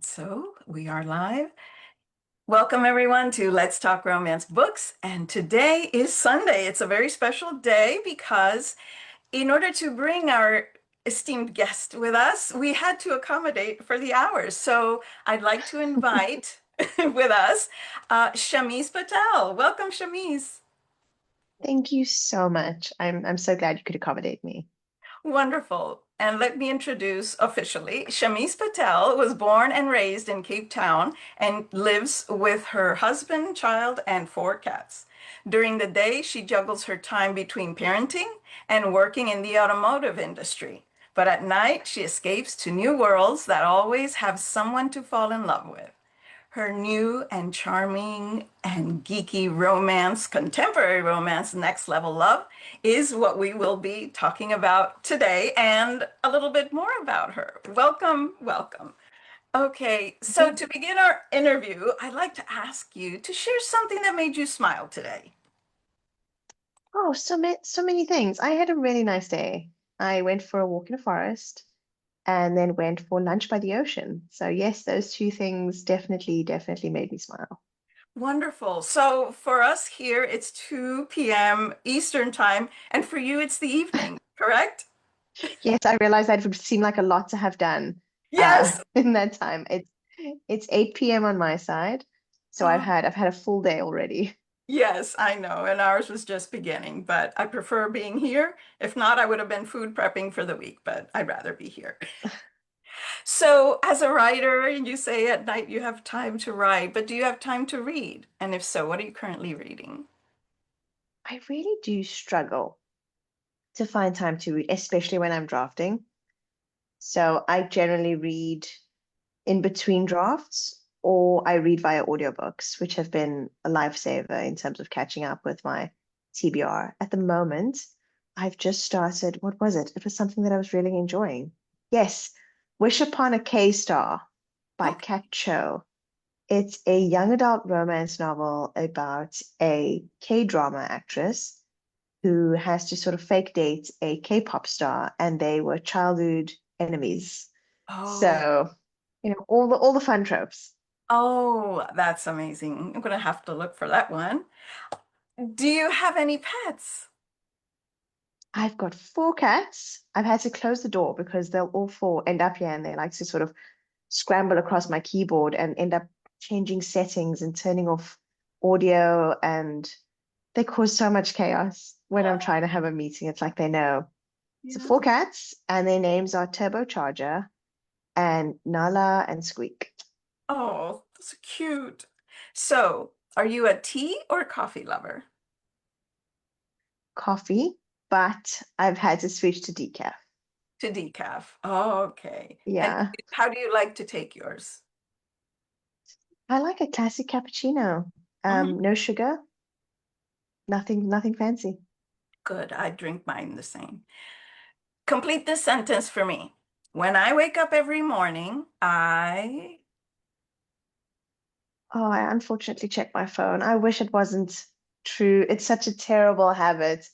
So we are live. Welcome everyone to Let's Talk Romance Books. And today is Sunday. It's a very special day because in order to bring our esteemed guest with us, we had to accommodate for the hours. So I'd like to invite with us Shameez Patel. Welcome, Shameez. Thank you so much. I'm so glad you could accommodate me. Wonderful. And let me introduce officially. Shameez Patel was born and raised in Cape Town and lives with her husband, child, and four cats. During the day, she juggles her time between parenting and working in the automotive industry. But at night, she escapes to new worlds that always have someone to fall in love with. Her new and charming and geeky romance, contemporary romance, Next Level Love, is what we will be talking about today and a little bit more about her. Welcome, welcome. Okay, so Okay. to begin our interview, I'd like to ask you to share something that made you smile today. Oh, so many things. I had a really nice day. I went for a walk in a forest and then went for lunch by the ocean. So yes, those two things definitely made me smile. Wonderful. So for us here, it's 2 p.m. Eastern time, and for you, it's the evening, correct? Yes, I realized that it would seem like a lot to have done Yes. in that time. It's 8 p.m. on my side. So I've had a full day already. Yes, I know. And ours was just beginning, but I prefer being here. If not, I would have been food prepping for the week, but I'd rather be here. So, as a writer, you say at night you have time to write, but do you have time to read? And if so, what are you currently reading? I really do struggle to find time to read, especially when I'm drafting. So I generally read in between drafts, or I read via audiobooks, which have been a lifesaver in terms of catching up with my TBR. At the moment, I've just started, what was it? It was something that I was really enjoying. Yes, Wish Upon a K-Star by Okay. Kat Cho. It's a young adult romance novel about a K-drama actress who has to sort of fake date a K-pop star, and they were childhood enemies. Oh, So, all the fun tropes. oh, that's amazing. I'm gonna have to look for that one. Do you have any pets? I've got four cats. I've had to close the door because they'll all four end up here and they like to sort of scramble across my keyboard and end up changing settings and turning off audio, and they cause so much chaos when I'm Oh, trying to have a meeting. It's like they know. So yeah. four cats, and their names are Turbocharger and Nala and Squeak. Oh, that's cute. So, are you a tea or coffee lover? Coffee, but I've had to switch to decaf. To decaf. Oh, okay. And Yeah, how do you like to take yours? I like a classic cappuccino. Hmm. No sugar, nothing fancy. Good. I drink mine the same. Complete this sentence for me. When I wake up every morning, I. Oh, I unfortunately check my phone. I wish it wasn't true. It's such a terrible habit,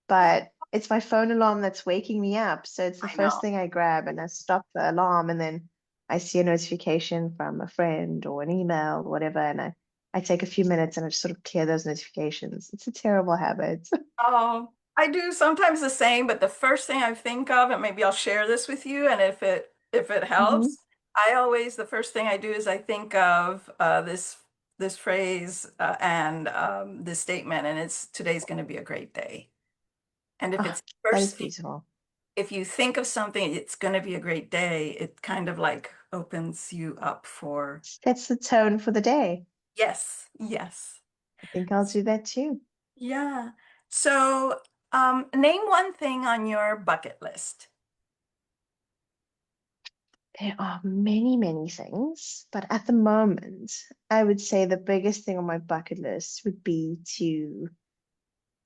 but it's my phone alarm that's waking me up. So it's the I first know. thing I grab, and I stop the alarm, and then I see a notification from a friend or an email or whatever, and I take a few minutes and I just sort of clear those notifications. It's a terrible habit. Oh, I do sometimes the same, but the first thing I think of, and maybe I'll share this with you, and if it Hmm. helps, I always the first thing I do is I think of this phrase and this statement, and it's today's going to be a great day. And if Oh, it's that is first thing, beautiful. if you think of something, it's going to be a great day, it kind of like opens you up for Sets the tone for the day. yes, yes. I think I'll do that too. Yeah. So, name one thing on your bucket list. There are many things, but at the moment, I would say the biggest thing on my bucket list would be to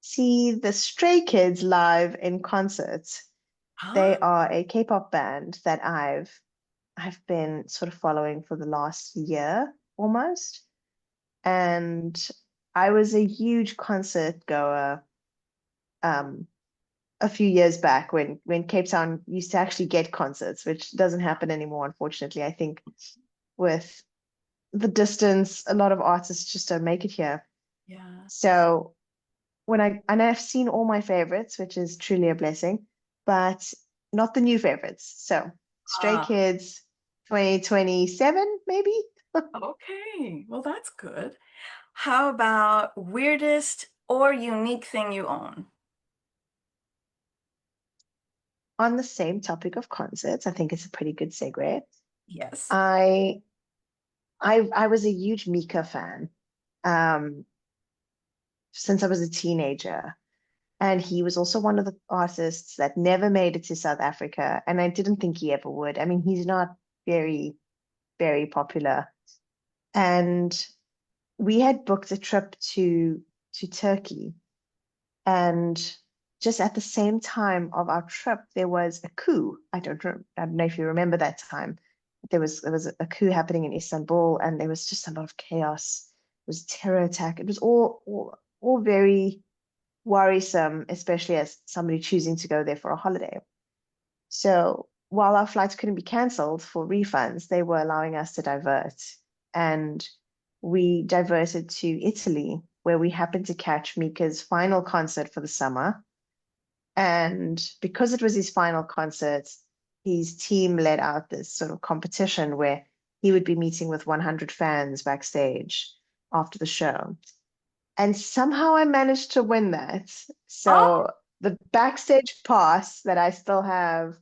see the Stray Kids live in concert. They Huh? are a K-pop band that I've been sort of following for the last year almost. And I was a huge concert goer um a few years back when Cape Town used to actually get concerts, which doesn't happen anymore, unfortunately. I think with the distance. A lot of artists just don't make it here. Yeah. So and I've seen all my favorites, which is truly a blessing, but not the new favorites. So Stray Ah, Kids 2027, maybe. okay. Well, that's good. How about weirdest or unique thing you own? On the same topic of concerts, I think it's a pretty good segue. Yes. I I was a huge Mika fan um, since I was a teenager. And he was also one of the artists that never made it to South Africa. And I didn't think he ever would. I mean, he's not very, very popular. And we had booked a trip to Turkey. And just at the same time of our trip, there was a coup. I don't know if you remember that time. There was a coup happening in Istanbul, and there was just a lot of chaos. It was a terror attack. It was all very worrisome, especially as somebody choosing to go there for a holiday. So while our flights couldn't be cancelled for refunds, they were allowing us to divert. And we diverted to Italy, where we happened to catch Mika's final concert for the summer. And because it was his final concert, his team let out this sort of competition where he would be meeting with 100 fans backstage after the show. And somehow I managed to win that. Oh, So the backstage pass that I still have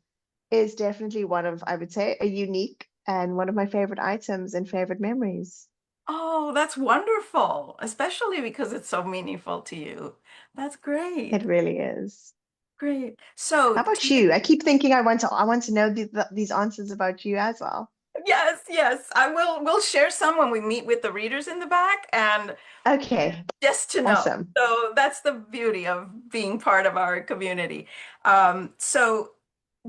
is definitely one of, I would say, a unique and one of my favorite items and favorite memories. oh, that's wonderful, especially because it's so meaningful to you. That's It great. really is. Great. So, How about you? I keep thinking I want to know these answers about you as well. yes, yes, I will. We'll share some when we meet with the readers in the back, and Okay, just to know. awesome. So that's the beauty of being part of our community. So,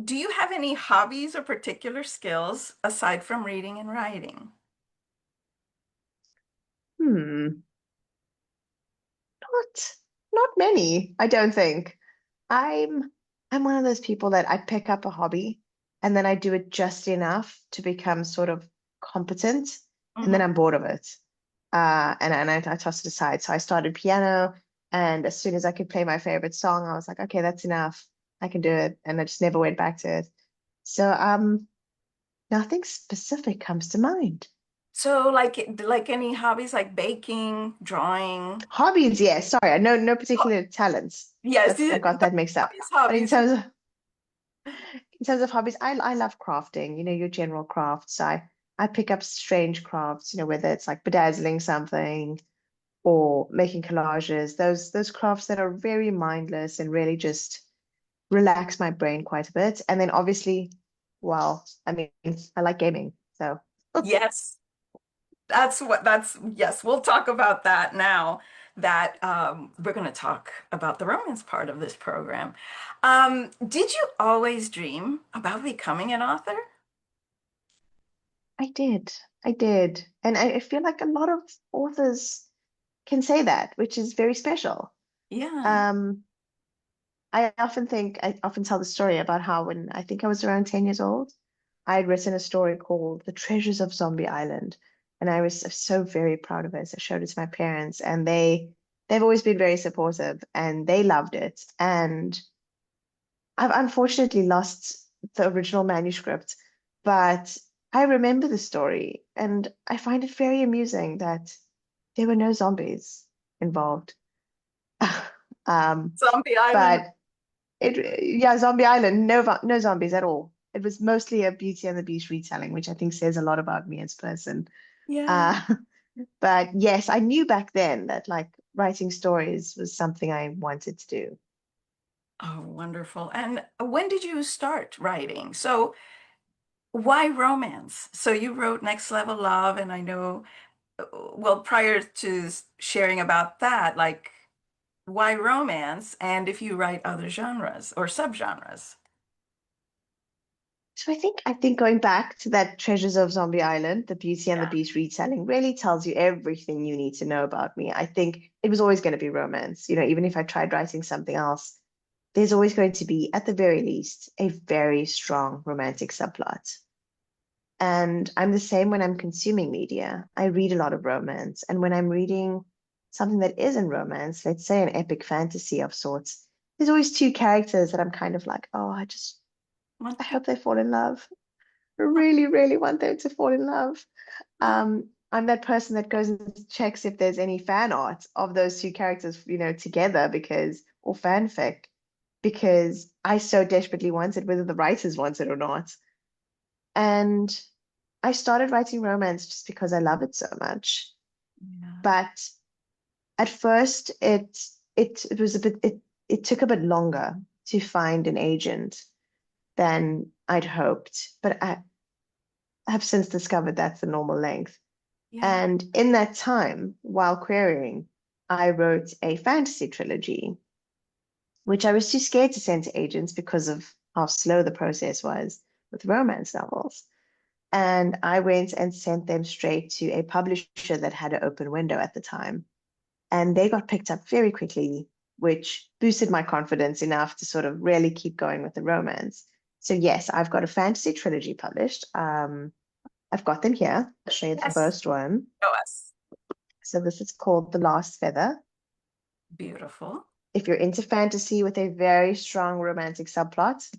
do you have any hobbies or particular skills aside from reading and writing? Hmm, not not many, I don't think. I'm I'm one of those people that I pick up a hobby and then I do it just enough to become sort of competent, and then Mhm. I'm bored of it. And I toss it aside. So I started piano, and as soon as I could play my favorite song, I was like, okay, that's enough. I can do it. And I just never went back to it. So nothing specific comes to mind. So, like any hobbies like baking, drawing? Hobbies, yes. Sorry, I know no particular talents. Yes, That's I got that mixed up. hobbies, But hobbies. in terms of hobbies, I love crafting, your general crafts. I pick up strange crafts, whether it's like bedazzling something or making collages, those crafts that are very mindless and really just relax my brain quite a bit. And then obviously, well, I mean, I like gaming. So Yes, yes, we'll talk about that now that we're going to talk about the romance part of this program. Did you always dream about becoming an author? I did. I did. And I feel like a lot of authors can say that, which is very special. Yeah. Um, I often tell the story about how when I think I was around 10 years old, I had written a story called The Treasures of Zombie Island. And I was so very proud of it. I showed it to my parents, and they've always been very supportive and they loved it. And I've unfortunately lost the original manuscript, but I remember the story and I find it very amusing that there were no zombies involved. Um, Zombie Island. but yeah, Zombie Island, no zombies at all. It was mostly a Beauty and the Beast retelling, which I think says a lot about me as a person. Yeah. Uh, but yes, I knew back then that like writing stories was something I wanted to do. Oh, wonderful. And when did you start writing? So, why romance? So, you wrote Next Level Love, and I know, well, prior to sharing about that, like, why romance? And if you write other genres or subgenres? So I think going back to that Treasures of Zombie Island, the Beauty and the Yeah. Beast retelling really tells you everything you need to know about me. I think it was always going to be romance. Even if I tried writing something else, there's always going to be, at the very least, a very strong romantic subplot. And I'm the same when I'm consuming media. I read a lot of romance. And when I'm reading something that isn't romance, let's say an epic fantasy of sorts, there's always two characters that I'm kind of like, oh, I Want to? hope they fall in love. I really, really want them to fall in love. I'm that person that goes and checks if there's any fan art of those two characters, together or fanfic, because I so desperately want it, whether the writers want it or not. And I started writing romance just because I love it so much. Yeah. But at first it was a bit it took a bit longer to find an agent than I'd hoped. But I have since discovered that's the normal length. Yeah. And in that time, while querying, I wrote a fantasy trilogy, which I was too scared to send to agents because of how slow the process was with romance novels. And I went and sent them straight to a publisher that had an open window at the time. And they got picked up very quickly, which boosted my confidence enough to sort of really keep going with the romance. So, yes, I've got a fantasy trilogy published. I've got them here. I'll show you the Yes. first one. Show us. So, this is called The Last Feather. Beautiful. If you're into fantasy with a very strong romantic subplot,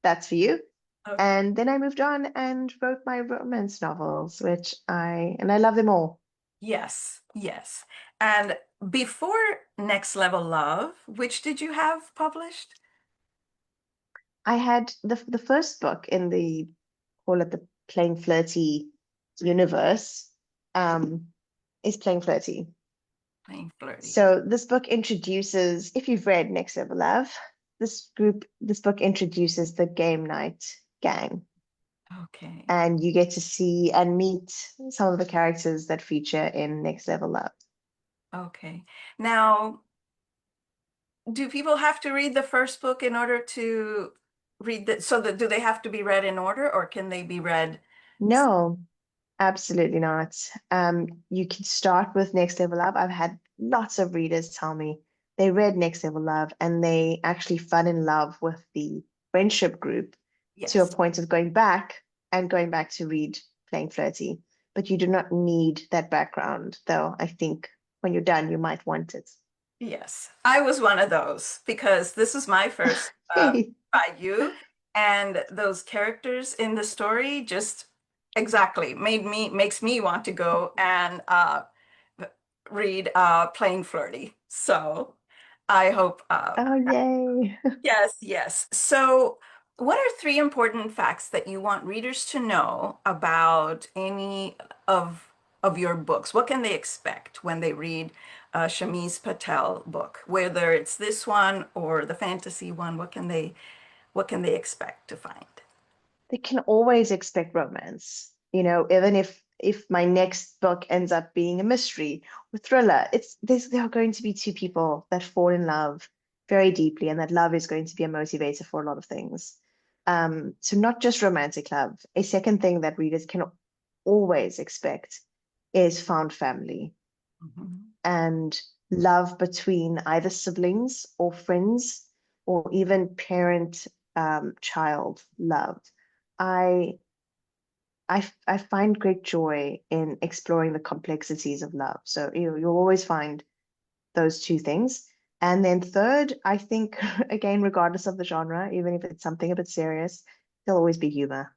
that's for you. Okay. And then I moved on and wrote my romance novels, and I love them all. Yes. Yes. And before Next Level Love, which did you have published? I had the first book in the call it the Plain Flirty universe, um, is Plain Flirty. Playing Flirty. So this book introduces, if you've read Next Level Love, this book introduces the game night gang, Okay. and you get to see and meet some of the characters that feature in Next Level Love. Okay. Now, do people have to read the first book in order to read the, so that do they have to be read in order or can they be read? No, absolutely not. You can start with Next Level Love. I've had lots of readers tell me they read Next Level Love and they actually fell in love with the friendship group to a Yes. point of going back to read Playing Flirty. But you do not need that background, though I think when you're done, you might want it. Yes, I was one of those because this is my first Hey, by you, and those characters in the story just exactly makes me want to go and read Plain Flirty. So I hope oh yay. yes, yes. So what are three important facts that you want readers to know about any of your books? What can they expect when they read a Shameez Patel book, whether it's this one or the fantasy one? What can they expect to find? They can always expect romance. Even if my next book ends up being a mystery or thriller, there are going to be two people that fall in love very deeply, and that love is going to be a motivator for a lot of things. So not just romantic love. A second thing that readers can always expect is found family Mhm. and love between either siblings or friends or even parent child love. I I find great joy in exploring the complexities of love. So you'll always find those two things. And then third, I think again, regardless of the genre, even if it's something a bit serious, there'll always be humor.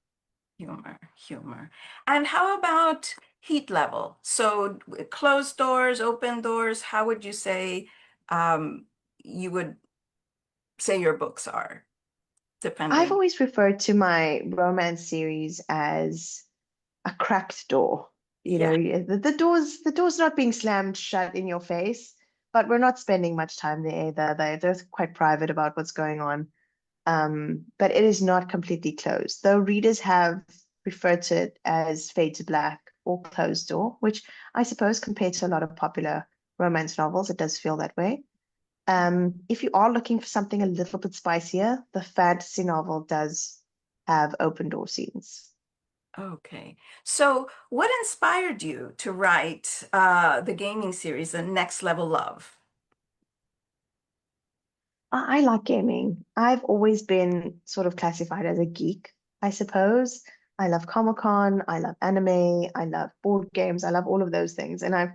Humor, humor. And how about heat level? So closed doors, open doors, how would you say you would say your books are, I've depending? always referred to my romance series as a cracked door. Yeah. The door's not being slammed shut in your face, but we're not spending much time there either. They're quite private about what's going on. But it is not completely closed, though readers have referred to it as fade to black or closed door, which I suppose compared to a lot of popular romance novels, it does feel that way. If you are looking for something a little bit spicier, the fantasy novel does have open door scenes. Okay. So what inspired you to write the gaming series, The Next Level Love? I like gaming. I've always been sort of classified as a geek, I suppose. I love Comic-Con, I love anime, I love board games, I love all of those things. And I've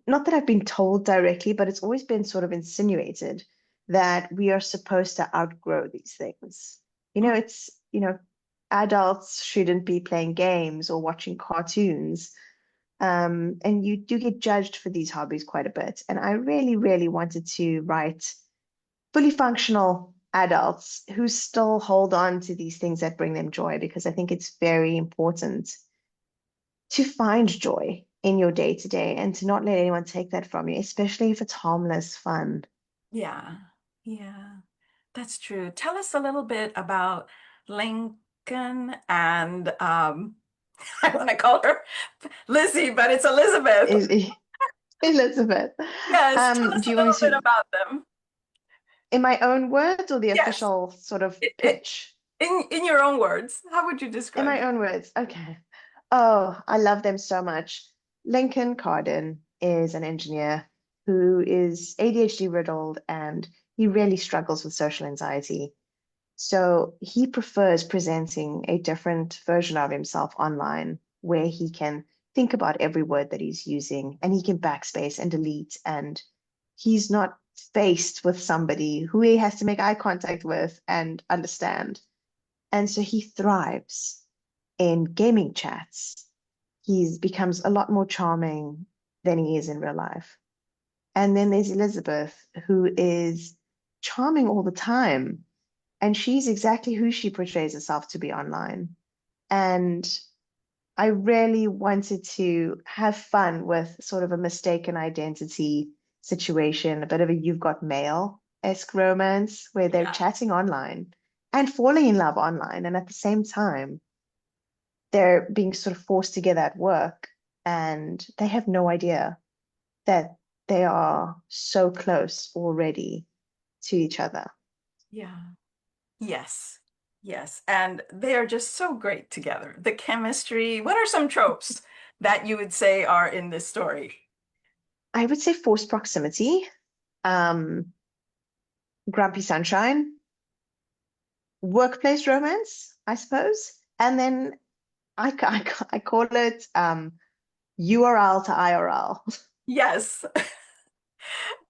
not that I've been told directly, but it's always been sort of insinuated that we are supposed to outgrow these things. Mm. Adults shouldn't be playing games or watching cartoons. And you do get judged for these hobbies quite a bit. And I really, really wanted to write fully functional adults who still hold on to these things that bring them joy, because I think it's very important to find joy in your day to day and to not let anyone take that from you, especially if it's harmless fun. Yeah, yeah, that's true. Tell us a little bit about Lincoln and I want to call her Lizzie, but it's Elizabeth. Elizabeth. Yes, tell us Do a you want me little bit to, about them. in my own words or the Yes, official sort of it, it, pitch? in your own words, how would you In describe my them? own words. Okay. Oh, I love them so much. Lincoln Carden is an engineer who is ADHD riddled and he really struggles with social anxiety. So he prefers presenting a different version of himself online where he can think about every word that he's using and he can backspace and delete, and he's not faced with somebody who he has to make eye contact with and understand. And so he thrives in gaming chats. He becomes a lot more charming than he is in real life. And then there's Elizabeth, who is charming all the time. And she's exactly who she portrays herself to be online. And I really wanted to have fun with sort of a mistaken identity situation, a bit of a you've got mail-esque romance where they're Yeah, chatting online and falling in love online. And at the same time, they're being sort of forced together at work and they have no idea that they are so close already to each other. yeah, yes, yes. And they are just so great together. The chemistry. What are some tropes that you would say are in this story? I would say forced proximity, um, grumpy sunshine, workplace romance, I suppose. And then I call it URL to IRL. Yes.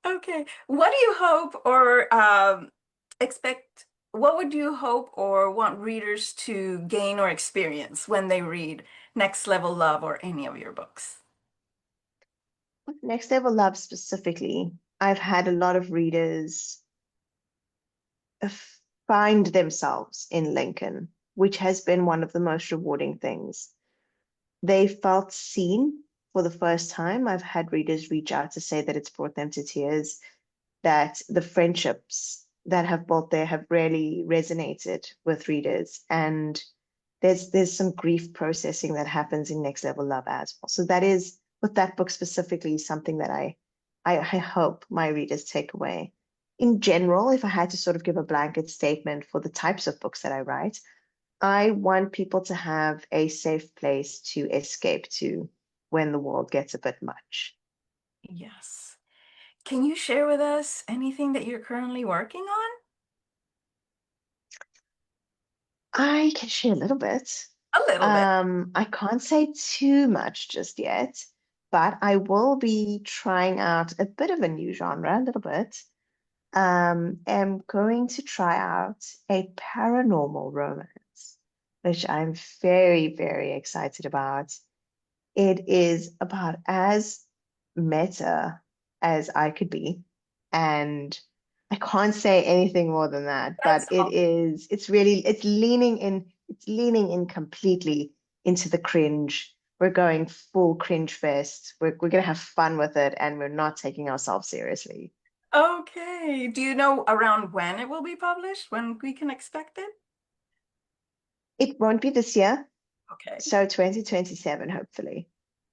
Okay. What do you hope or expect? What would you hope or want readers to gain or experience when they read Next Level Love or any of your books? Next Level Love specifically, I've had a lot of readers find themselves in Lincoln, which has been one of the most rewarding things. They felt seen for the first time. I've had readers reach out to say that it's brought them to tears, that the friendships that have built there have really resonated with readers. And there's some grief processing that happens in Next Level Love as well. So that is, with that book specifically, something that I hope my readers take away. In general, if I had to sort of give a blanket statement for the types of books that I write, I want people to have a safe place to escape to when the world gets a bit much. Yes. Can you share with us anything that you're currently working on? I can share a little bit. A little bit. I can't say too much just yet, but I will be trying out a bit of a new genre, a little bit. Am going to try out a paranormal romance, which I'm very, very excited about. It is about as meta as I could be. And I can't say anything more than that, but That's all. it's leaning in completely into the cringe. We're going full cringe fest. We're gonna have fun with it and we're not taking ourselves seriously. Okay. Do you know around when it will be published? When we can expect it? It won't be this year, Okay. so 2027, hopefully.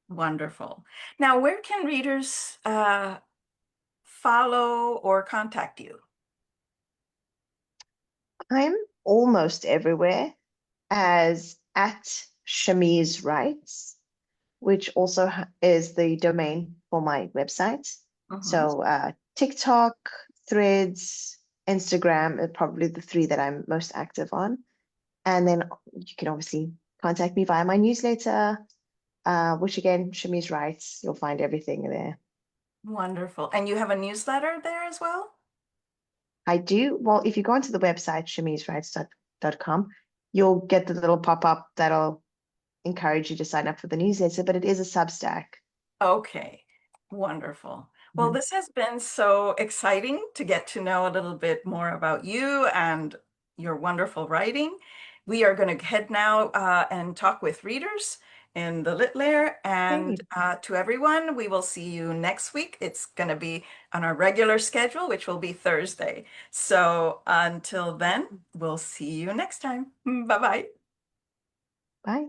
Wonderful. Now, where can readers follow or contact you? I'm almost everywhere as at Shameez Writes, which also is the domain for my website. Mhm. So TikTok, Threads, Instagram are probably the three that I'm most active on. And then you can obviously contact me via my newsletter, which again, Shameez writes. You'll find everything there. Wonderful. And you have a newsletter there as well? I do. Well, if you go onto the website, shameezwrites.com, you'll get the little pop-up that'll encourage you to sign up for the newsletter, but it is a Substack. Okay, wonderful. Well, Mhm. this has been so exciting to get to know a little bit more about you and your wonderful writing. We are going to head now and talk with readers in the Lit Lair. And Great. to everyone, we will see you next week. It's going to be on our regular schedule, which will be Thursday. So until then, we'll see you next time. Bye-bye. Bye.